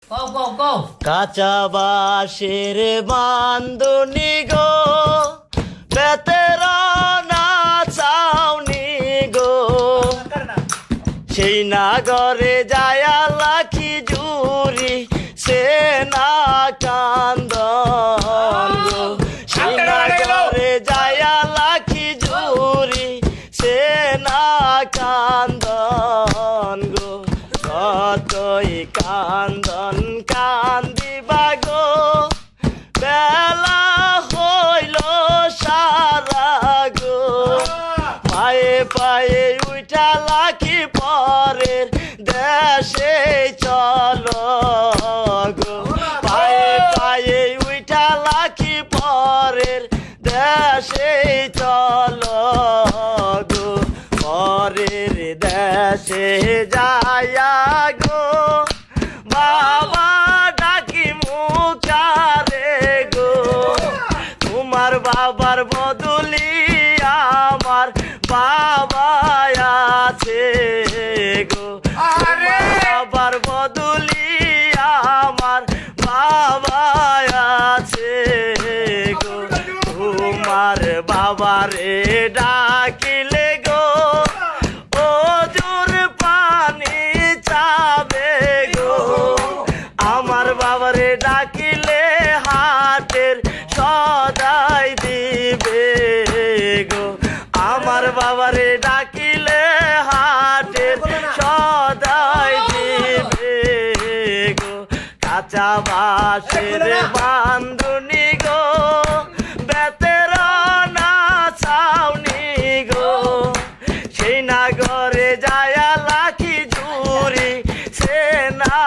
কাঁচা বাঁশের বান্ধনি গো, বেতেরা না চাউনি গো, সেই নাগরে যায়া লাখি জুরি সে না কান্দন গো, সেই নাগরে যায়া লাখি জুরি সে না কান্দন গো, কতই কান্দন কান্দিবা গো, বেলা হইল সারা গো, পায়ে পায়ে উঠা লাখি পরের দেশে চলো গো, পায়ে পায়ে উঠা লাখি পরের দেশে চলো গো, পরের দেশে যায়া গো, বাবা ডাকি মুখারে গো, তোমার বাবার বদলি আমার বাবা আছে গো, তোমার বাবার বদলি আমার বাবা আছে গো, তোমার বাবারে ডাকিলে গো, ওজুর পানি চাবে গো, আমার বাবারে ডাকিলে হাটের সদাই দিবে গো, আমার বাবারে ডাকিলে হাটের সদাই দিবে গো, কাঁচা বাঁশের বান্ধনি গো, বেতেরা না চাউনি গো, সেই নাগরে যায়া লাখি জুরি সে না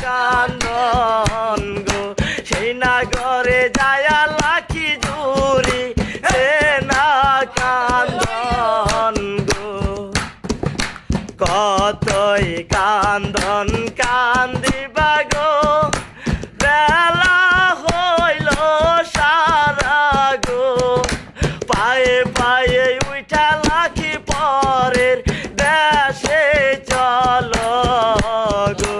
কান্দন গো, সেই নাগরে যায়া লাখি জুরি সে না কান্দন গো, কতই কান্দন কান্দিবা গো, বেলা হইল সারা গো, পায়ে পায়ে উঠা লাখি পরের দেশে চলো গো,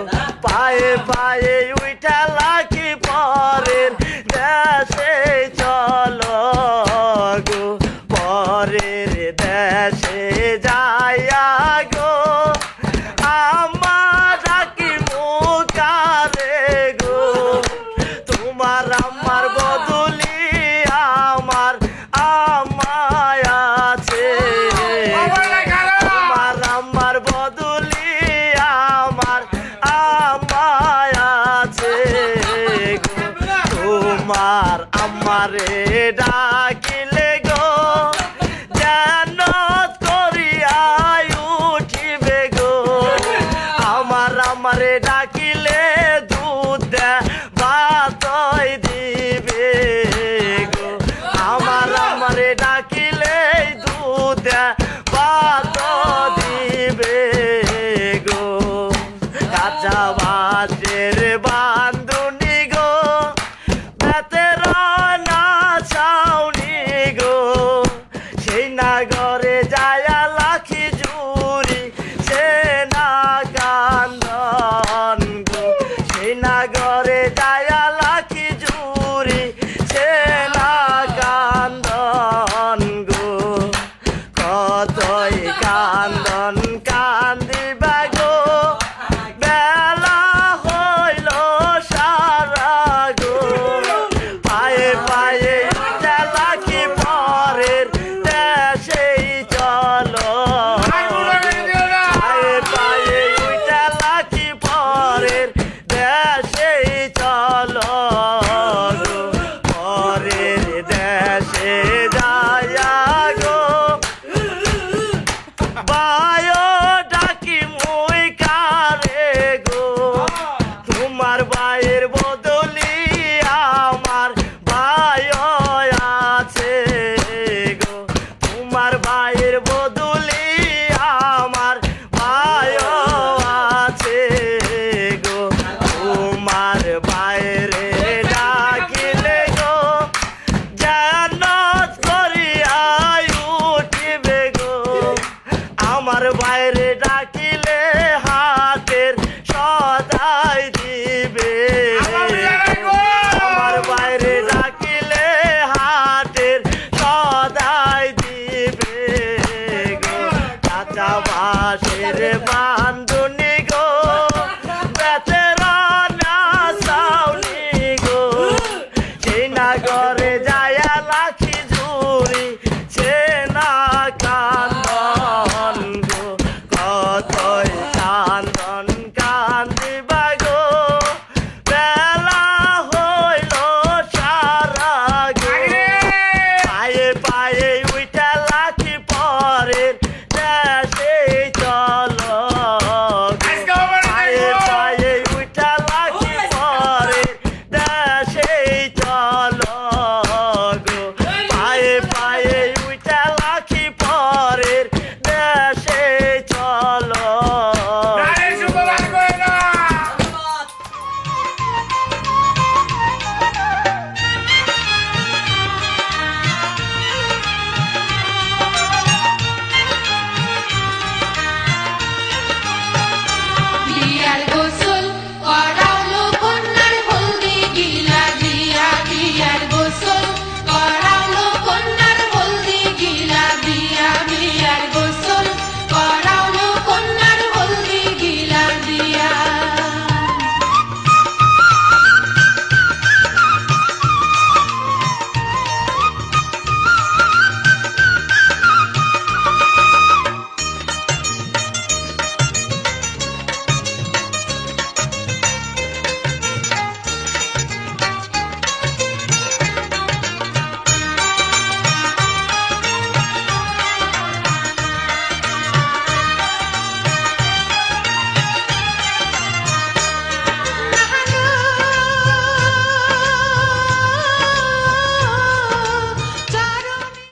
পায়ে পায়ে উঠা লাখি পরের দেশে চলো গো, পরের দেশে যাইয়া গো, আমার ডাকি মুখারে গো, তোমার আমার বদলি আমার আমায় আছে, তোমার আমার বদলি আমার আমায় আছে গো, তোমার আমারে ডাকিলে গো, যেন করিয়া উঠিবে গো, আমার আমারে ডাকিলে দুধ ভাতই দিবে গো, আমার আমারে ডাকিলে দুধ ভাত দিবে গো, কাঁচা বাঁশের বান্ধনি গো, বেতেরা না চাউনি গো, সেই নাগরে যায়া লাখি জুরি সে না কান্দন গো, সেই নাগরে